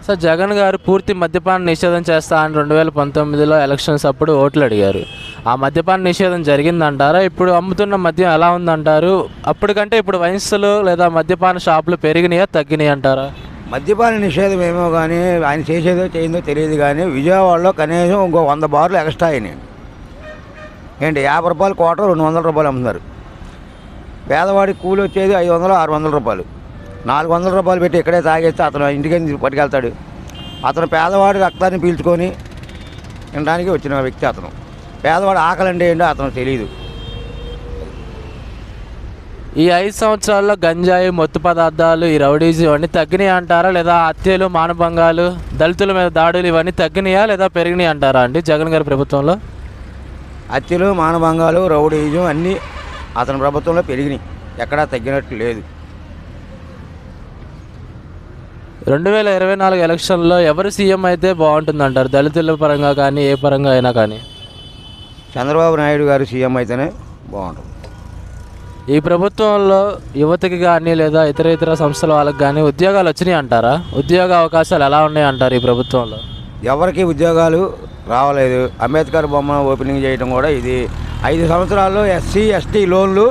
Sir Jagan గారు పూర్తి మద్యపాన నిషేధం చేస్తా అని 2019లో ఎలక్షన్స్ అప్పుడు ఓట్లు అడిగారు. ఆ మద్యపాన నిషేధం జరిగిందంటారా? ఇప్పుడు అమ్ముతున్న మద్యం ఎలా ఉందంటారు? అప్పటికంటే ఇప్పుడు వైన్స్లు లేదా మద్యపాన షాపులు పెరిగినాయా తగ్గినాయి అంటారా? మద్యపాన నిషేధం ఏమో కానీ ఆయన చేసేదో చేయిందో తెలియదు కానీ విజయవాడలో కనీసం ఇంకో 100 బార్లు ఎక్స్ట్రా అయినాయి. ఏంటి 50 రూపాయలు కోట 200 రూపాయలు అమ్ముతున్నారు. పేదవాడికి కూలి వచ్చేది 500 600 రూపాయలు. 400 రూపాయలు పెట్టి ఇక్కడే తాగేస్తే అతను ఇంటికి పట్టుకెళ్తాడు. అతను పేదవాడి రక్తాన్ని పీల్చుకొని తినడానికి వచ్చిన వ్యక్తి అతను. పేదవాడు ఆకలి అంటే ఏంటో అతను తెలియదు. ఈ 5 సంవత్సరాల్లో గంజాయి మత్తు పదార్థాలు ఈ రౌడీజం ఇవన్నీ తగ్గినాయి అంటారా? లేదా హత్యలు మానభంగాలు దళితుల మీద దాడులు ఇవన్నీ తగ్గినాయా లేదా పెరిగినాయి అంటారా అండి జగన్ గారి ప్రభుత్వంలో? హత్యలు మానభంగాలు రౌడీజం అన్నీ అతని ప్రభుత్వంలో పెరిగినాయి, ఎక్కడా తగ్గినట్టు లేదు. 2024 ఎలక్షన్లో ఎవరు సీఎం అయితే బాగుంటుందంటారు? దళితుల పరంగా కానీ ఏ పరంగా అయినా కానీ చంద్రబాబు నాయుడు గారు సీఎం అయితేనే బాగుంటుంది. ఈ ప్రభుత్వంలో యువతకి కానీ లేదా ఇతర సంస్థల వాళ్ళకి కానీ ఉద్యోగాలు వచ్చినాయి అంటారా? ఉద్యోగ అవకాశాలు ఎలా ఉన్నాయి అంటారు ఈ ప్రభుత్వంలో? ఎవరికి ఉద్యోగాలు రావలేదు. అంబేద్కర్ బొమ్మ ఓపెనింగ్ చేయడం కూడా ఇది 5 సంవత్సరాల్లో ఎస్సీ ఎస్టీ లోన్లు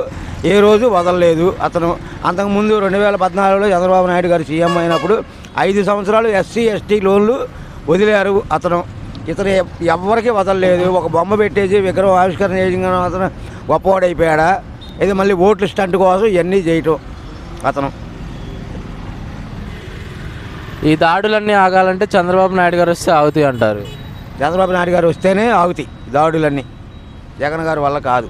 ఏ రోజు వదలలేదు. అతను అంతకుముందు 2014లో చంద్రబాబు నాయుడు గారు సీఎం అయినప్పుడు 5 సంవత్సరాలు ఎస్సీ ఎస్టీ లోన్లు వదిలారు. ఇతను ఎవరికి వదలలేదు. ఒక బొమ్మ పెట్టేసి విగ్రహం ఆవిష్కరణ చేయడం అతను గొప్పవాడైపోయాడా? ఇది మళ్ళీ ఓట్లు స్టంట్ కోసం ఇవన్నీ చేయటం అతను. ఈ దాడులన్నీ ఆగాలంటే చంద్రబాబు నాయుడు గారు వస్తే ఆగుతాయి అంటారు. చంద్రబాబు నాయుడు గారు వస్తేనే ఆగుతాయి దాడులన్నీ, జగన్ గారి వల్ల కాదు.